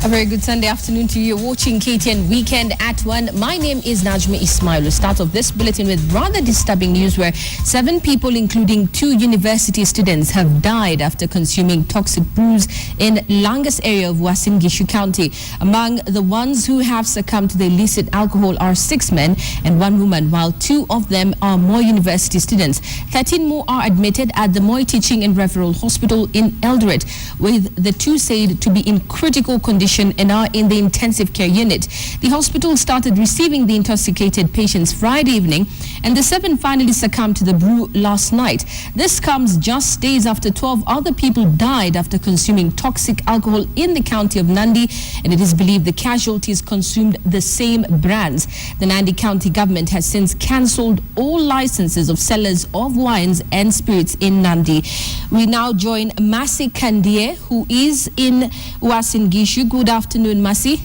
A very good Sunday afternoon to you. You're watching KTN Weekend at 1. My name is Najma Ismail. We'll start off this bulletin with rather disturbing news where 7 people, including 2 university students, have died after consuming toxic brews in Langas area of Uasin, Gishu County. Among the ones who have succumbed to the illicit alcohol are 6 men and 1 woman, while 2 of them are Moi university students. 13 more are admitted at the Moi Teaching and Referral Hospital in Eldoret, with the 2 said to be in critical condition and are in the intensive care unit. The hospital started receiving the intoxicated patients Friday evening, and the 7 finally succumbed to the brew last night. This comes just days after 12 other people died after consuming toxic alcohol in the county of Nandi, and it is believed the casualties consumed the same brands. The Nandi County government has since cancelled all licenses of sellers of wines and spirits in Nandi. We now join Masi Kandie, who is in Uasin Gishu. Good afternoon, Masi.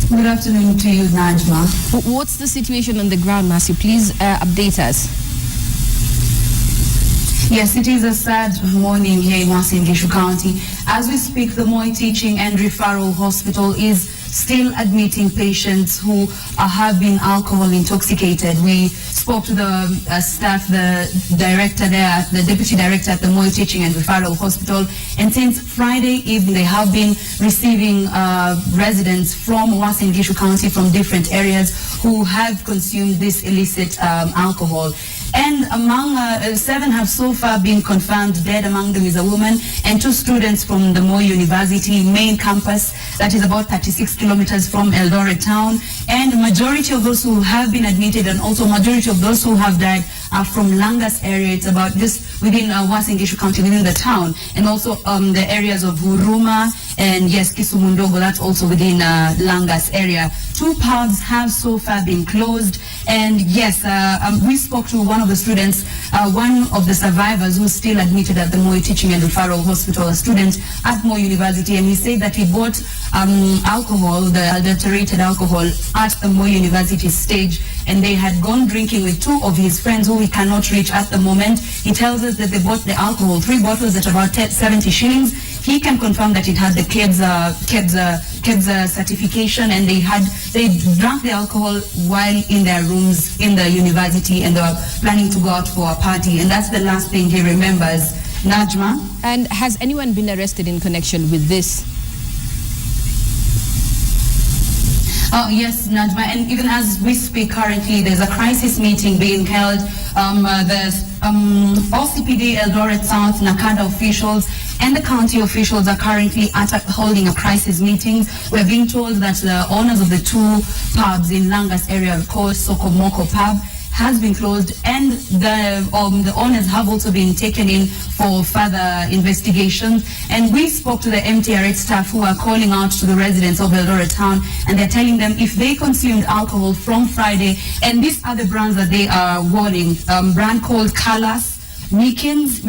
Good afternoon to you, Najma. What's the situation on the ground, Masi? Please update us. Yes, it is a sad morning here in Uasin Gishu County. As we speak, the Moi Teaching and Referral Hospital is still admitting patients who have been alcohol intoxicated. We spoke to the staff, the director there, the deputy director at the Moi Teaching and Referral Hospital, and since Friday evening they have been receiving residents from Uasin Gishu County from different areas who have consumed this illicit alcohol. And among 7 have so far been confirmed dead. Among them is a woman and 2 students from the Moi University main campus, that is about 36 kilometers from Eldoret town. And majority of those who have been admitted and also majority of those who have died are from Langas area. It's about just within Uasin Gishu County, within the town, and also the areas of Huruma and yes, Kisumundogo, that's also within Langas area. 2 pubs have so far been closed, and yes, we spoke to one of the students, one of the survivors who's still admitted at the Moi Teaching and Referral Hospital, a student at Moi University, and he said that he bought alcohol, the adulterated alcohol, at the Moi University stage, and they had gone drinking with 2 of his friends who we cannot reach at the moment. He tells us that they bought the alcohol, 3 bottles at about 70 shillings. He can confirm that it had the KEBS certification, and they drank the alcohol while in their rooms in the university, and they were planning to go out for a party, and that's the last thing he remembers. Najma? And has anyone been arrested in connection with this? Yes, Najma, and even as we speak currently, there's a crisis meeting being held. There's OCPD, Eldoret South, Nakada officials, and the county officials are currently holding a crisis meeting. We're being told that the owners of the 2 pubs in Langas area, called Sokomoko Pub, has been closed, and the owners have also been taken in for further investigations. And we spoke to the MTRH staff who are calling out to the residents of Eldoret town, and they're telling them if they consumed alcohol from Friday, and these are the brands that they are warning, brand called Kalas, Weekends,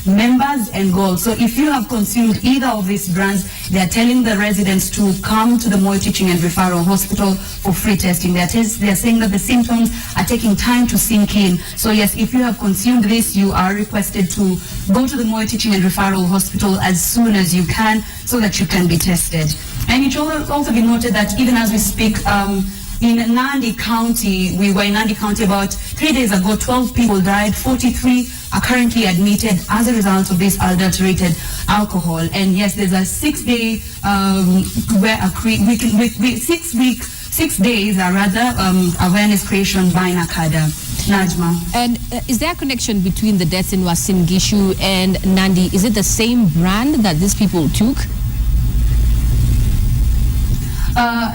Members, and Gold. So if you have consumed either of these brands, they are telling the residents to come to the Moi Teaching and Referral Hospital for free testing. They are saying that the symptoms are taking time to sink in. So yes, if you have consumed this, you are requested to go to the Moi Teaching and Referral Hospital as soon as you can so that you can be tested. And it should also be noted that even as we speak, in Nandi County, we were in Nandi County about 3 days ago, 12 people died, 43 are currently admitted as a result of this adulterated alcohol. And yes, there's a 6-day, 6 days awareness creation by Nakada. Najma. And is there a connection between the deaths in Uasin Gishu and Nandi? Is it the same brand that these people took?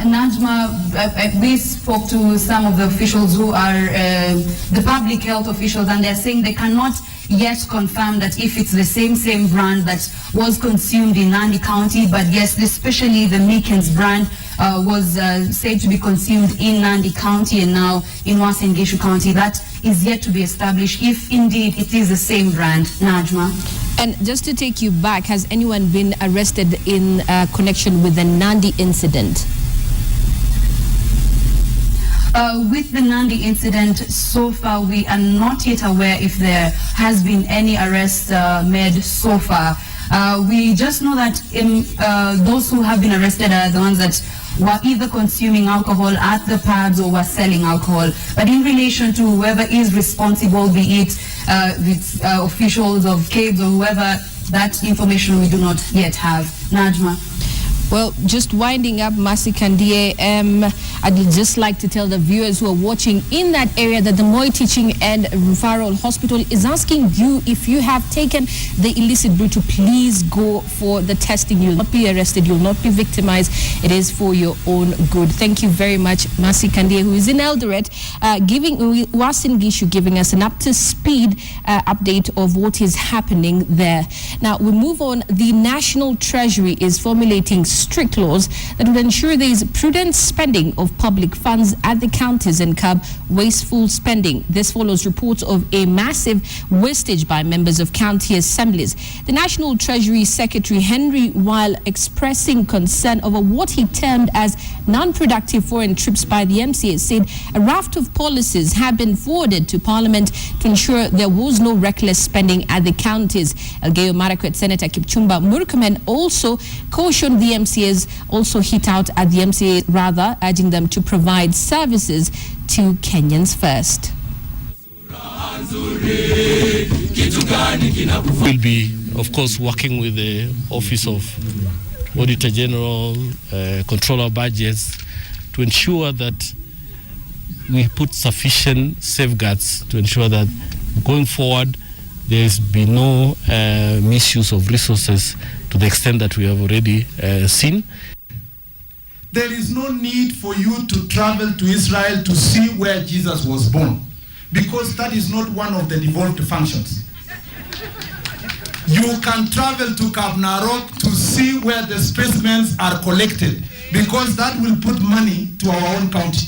Najma, we spoke to some of the officials who are the public health officials, and they're saying they cannot yet confirm that if it's the same brand that was consumed in Nandi County, but yes, especially the Meekins brand was said to be consumed in Nandi County and now in Uasin Gishu County. That is yet to be established if indeed it is the same brand. Najma. And just to take you back, has anyone been arrested in connection with the Nandi incident? With the Nandi incident, so far we are not yet aware if there has been any arrest made so far. We just know that those who have been arrested are the ones that were either consuming alcohol at the pubs or were selling alcohol. But in relation to whoever is responsible, be it officials of KTN or whoever, that information we do not yet have. Najma. Well, just winding up, Masi Kandie, I'd just like to tell the viewers who are watching in that area that the Moi Teaching and Referral Hospital is asking you, if you have taken the illicit brew, to please go for the testing. You'll not be arrested, you'll not be victimized. It is for your own good. Thank you very much, Masi Kandie, who is in Eldoret, Uasin gishu, giving us an up-to-speed update of what is happening there. Now, we move on. The National Treasury is formulating strict laws that would ensure there is prudent spending of public funds at the counties and curb wasteful spending. This follows reports of a massive wastage by members of county assemblies. The National Treasury Secretary Henry, while expressing concern over what he termed as non-productive foreign trips by the MCAs, said a raft of policies have been forwarded to Parliament to ensure there was no reckless spending at the counties. Elgeyo Marakwet Senator Kipchumba Murkomen also cautioned the MCAs, also hit out at the MCA rather, urging them to provide services to Kenyans first. We'll be, of course, working with the Office of Auditor General, Controller Budgets, to ensure that we put sufficient safeguards to ensure that going forward there's been no misuse of resources to the extent that we have already seen. There is no need for you to travel to Israel to see where Jesus was born, because that is not one of the devolved functions. You can travel to Kabnarok to see where the specimens are collected, because that will put money to our own county.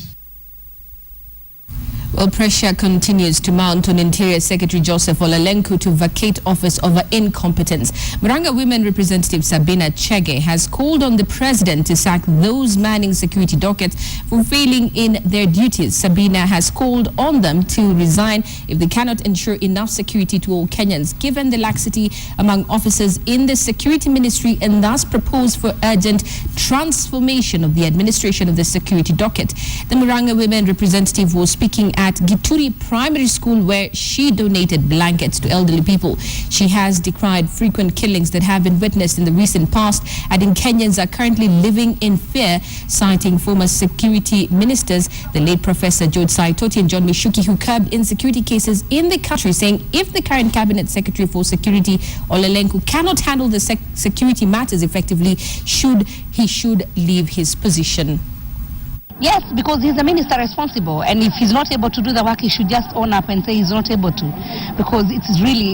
Well, pressure continues to mount on Interior Secretary Joseph Lenku to vacate office over incompetence. Murang'a Women Representative Sabina Chege has called on the president to sack those manning security dockets for failing in their duties. Sabina has called on them to resign if they cannot ensure enough security to all Kenyans, given the laxity among officers in the security ministry, and thus proposed for urgent transformation of the administration of the security docket. The Murang'a Women Representative was speaking at Gituri Primary School, where she donated blankets to elderly people. She has decried frequent killings that have been witnessed in the recent past, adding Kenyans are currently living in fear, citing former security ministers, the late Professor George Saitoti and John Mishuki, who curbed insecurity cases in the country, saying if the current Cabinet Secretary for Security, Lenku, cannot handle the security matters effectively, he should leave his position. Yes, because he's the minister responsible, and if he's not able to do the work, he should just own up and say he's not able to, because it's really,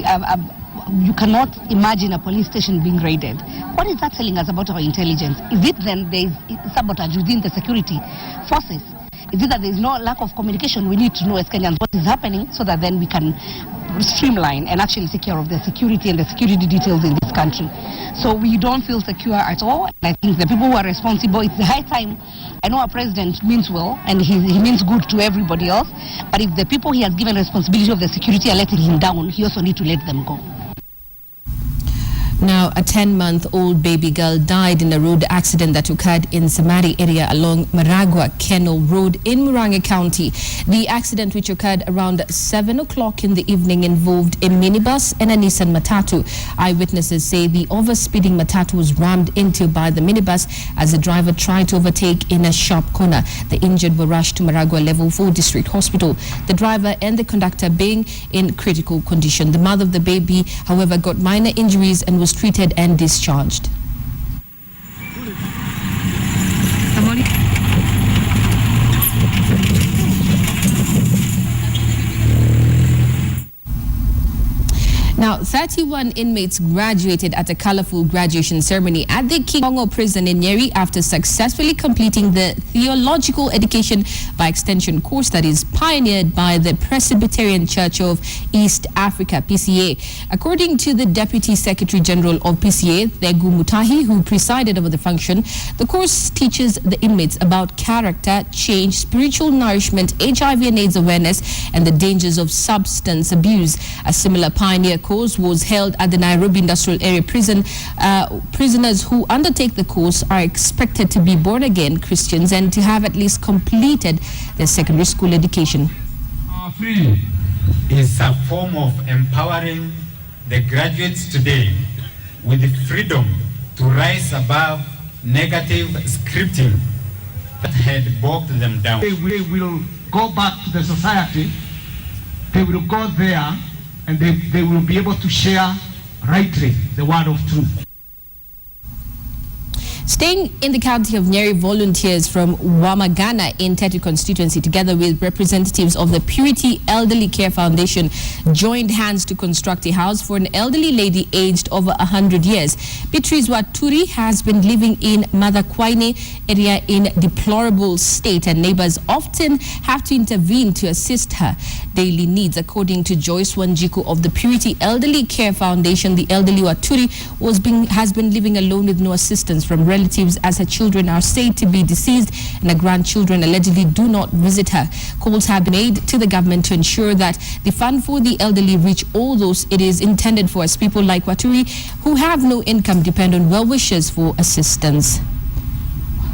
you cannot imagine a police station being raided. What is that telling us about our intelligence? Is it then there is sabotage within the security forces? Is it that there is no lack of communication? We need to know as Kenyans what is happening so that then we can streamline and actually take care of the security and the security details in this country. So we don't feel secure at all. And I think the people who are responsible, it's the high time. I know our president means well and he means good to everybody else, but if the people he has given responsibility of the security are letting him down, he also needs to let them go. Now, a 10-month-old baby girl died in a road accident that occurred in Samari area along Maragua Kennel Road in Murang'a County. The accident, which occurred around 7 o'clock in the evening, involved a minibus and a Nissan Matatu. Eyewitnesses say the overspeeding Matatu was rammed into by the minibus as the driver tried to overtake in a sharp corner. The injured were rushed to Maragua Level 4 District Hospital, the driver and the conductor being in critical condition. The mother of the baby, however, got minor injuries and was treated and discharged. Now, 31 inmates graduated at a colorful graduation ceremony at the King Kongo prison in Nyeri after successfully completing the Theological Education by Extension course that is pioneered by the Presbyterian Church of East Africa, PCA. According to the Deputy Secretary General of PCA, Thegu Mutahi, who presided over the function, the course teaches the inmates about character, change, spiritual nourishment, HIV and AIDS awareness, and the dangers of substance abuse. A similar pioneer course was held at the Nairobi Industrial Area Prison. Prisoners who undertake the course are expected to be born-again Christians and to have at least completed their secondary school education. Free is a form of empowering the graduates today with the freedom to rise above negative scripting that had bogged them down. They will go back to the society, they will go there, and they will be able to share rightly the word of truth. Staying in the county of Nyeri, volunteers from Wamagana in Tetu constituency, together with representatives of the Purity Elderly Care Foundation, joined hands to construct a house for an elderly lady aged over 100 years. Beatrice Waturi has been living in Madakwaine area in deplorable state, and neighbors often have to intervene to assist her daily needs. According to Joyce Wanjiku of the Purity Elderly Care Foundation, the elderly Waturi has been living alone with no assistance from relatives, as her children are said to be deceased and her grandchildren allegedly do not visit her. Calls have been made to the government to ensure that the fund for the elderly reach all those it is intended for, as people like Waturi who have no income depend on well-wishers for assistance.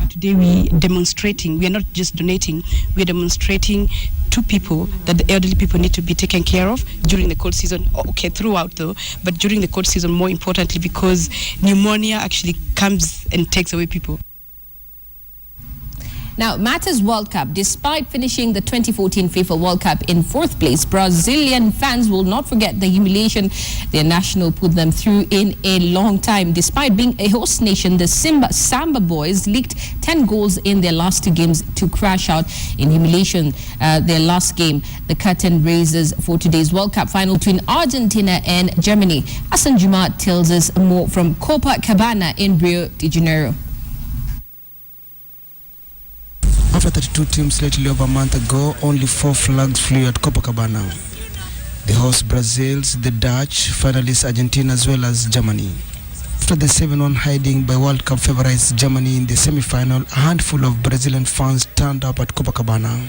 Today we are demonstrating, we are not just donating, we are demonstrating to people that the elderly people need to be taken care of during the cold season, okay, throughout though, but during the cold season more importantly, because pneumonia actually comes and takes away people. Now, matters World Cup. Despite finishing the 2014 FIFA World Cup in 4th place, Brazilian fans will not forget the humiliation their national put them through in a long time. Despite being a host nation, the Samba boys leaked 10 goals in their last 2 games to crash out in humiliation. Their last game, the curtain raises for today's World Cup final between Argentina and Germany. Hassan Juma tells us more from Copacabana in Rio de Janeiro. After 32 teams slightly over a month ago, only 4 flags flew at Copacabana. The host Brazils, the Dutch, finalists Argentina as well as Germany. After the 7-1 hiding by World Cup favorites Germany in the semi-final, a handful of Brazilian fans turned up at Copacabana.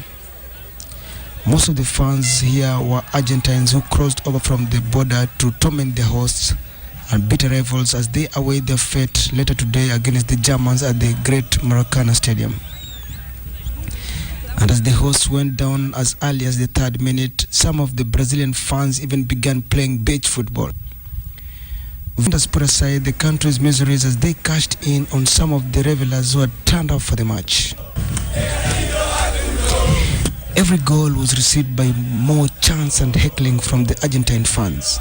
Most of the fans here were Argentines who crossed over from the border to torment their hosts and bitter rivals as they await their fate later today against the Germans at the Great Maracana Stadium. And as the hosts went down as early as the 3rd minute, some of the Brazilian fans even began playing beach football. Vendors put aside the country's miseries as they cashed in on some of the revelers who had turned up for the match. Every goal was received by more chants and heckling from the Argentine fans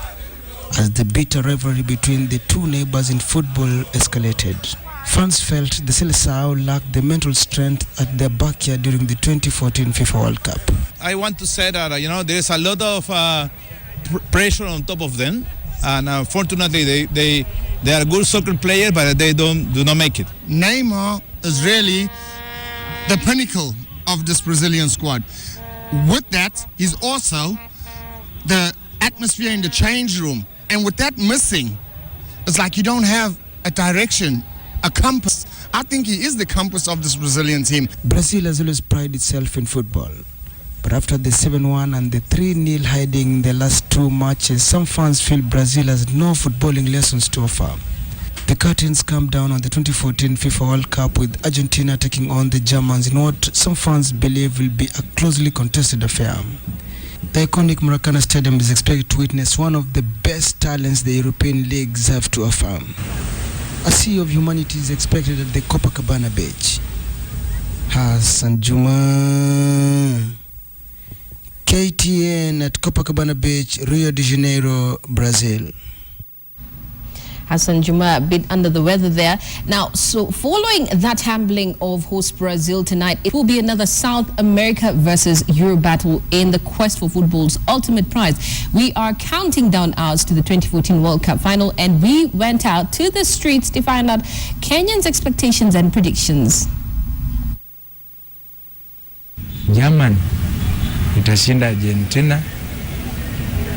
as the bitter rivalry between the two neighbors in football escalated. Fans felt the Seleção lacked the mental strength at their backyard during the 2014 FIFA World Cup. I want to say that, there's a lot of pressure on top of them. And unfortunately, they are good soccer players, but they do not make it. Neymar is really the pinnacle of this Brazilian squad. With that, he's also the atmosphere in the change room. And with that missing, it's like you don't have a direction, a compass. I think he is the compass of this Brazilian team. Brazil has always prided itself in football. But after the 7-1 and the 3-0 hiding in the last 2 matches, some fans feel Brazil has no footballing lessons to offer. The curtains come down on the 2014 FIFA World Cup with Argentina taking on the Germans in what some fans believe will be a closely contested affair. The iconic Maracana Stadium is expected to witness one of the best talents the European leagues have to offer. A sea of humanity is expected at the Copacabana beach. Hassan Juma, KTN at Copacabana Beach, Rio de Janeiro, Brazil. Hassan Juma a bit under the weather there. Now, so following that handling of host Brazil tonight, it will be another South America versus Europe battle in the quest for football's ultimate prize. We are counting down hours to the 2014 World Cup final, and we went out to the streets to find out Kenyans' expectations and predictions. German itashinda Argentina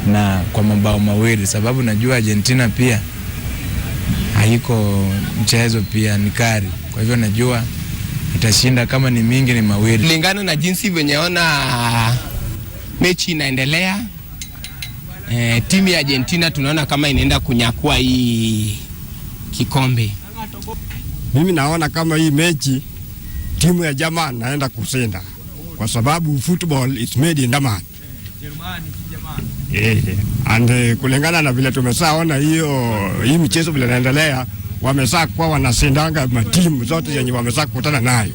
na kwa mabao mawili, sababu najua Argentina pia haiko mchezo pia ni kari. Kwa hivyo najua itashinda, kama ni mingi ni mawili. Kulingana na jinsi venye ona mechi inaendelea, timu ya Argentina tunaona kama inaenda kunyakua hii kikombe. Mimi naona kama hii mechi timu ya Germany naenda kushinda kwa sababu football is made in Germany. And kulingana na vile tumesaona hii michezo vile inaendelea, wamesaa kwa wanashindanga matimu zote zenye wamesaa kukutana nayo.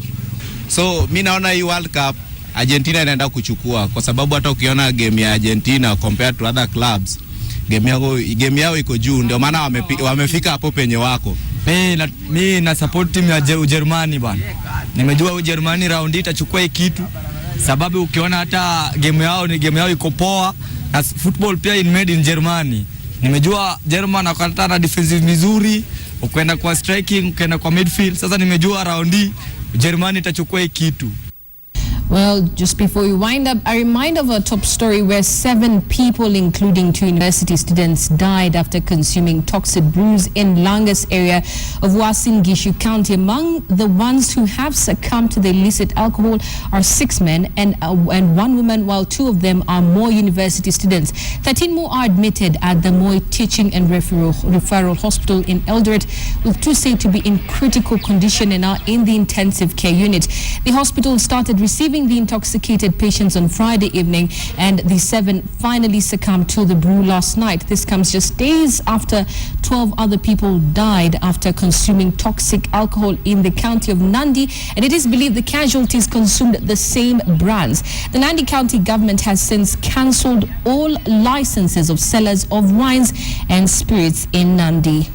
So mimi naona hii World Cup Argentina inaenda kuchukua kwa sababu hata ukiona game ya Argentina compared to other clubs, game yao iko juu, ndio maana wamefika hapo penye wako. Mimi na support team ya Ujerumani bwana. Nimejua Ujerumani round hii itachukua hii kitu sababu ukiona hata game yao iko poa na football pia in made in Germany. Nimejua German wakata na defensive mizuri, ukienda kwa striking, ukienda kwa midfield. Sasa nimejua round hii Ujerumani itachukua hii kitu. Well, just before we wind up, a reminder of a top story where 7 people, including 2 university students, died after consuming toxic brews in Langas area of Uasin, Gishu County. Among the ones who have succumbed to the illicit alcohol are 6 men and 1 woman, while 2 of them are Moi University students. 13 more are admitted at the Moi Teaching and Referral Hospital in Eldoret, with 2 said to be in critical condition and are in the intensive care unit. The hospital started receiving the intoxicated patients on Friday evening, and the 7 finally succumbed to the brew last night. This comes just days after 12 other people died after consuming toxic alcohol in the county of Nandi, and it is believed the casualties consumed the same brands. The Nandi County government has since cancelled all licenses of sellers of wines and spirits in Nandi.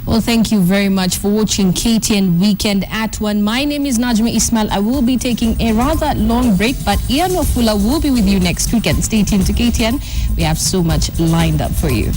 Well, thank you very much for watching KTN Weekend at 1. My name is Najma Ismail. I will be taking a rather long break, but Ian Wafula will be with you next weekend. Stay tuned to KTN. We have so much lined up for you.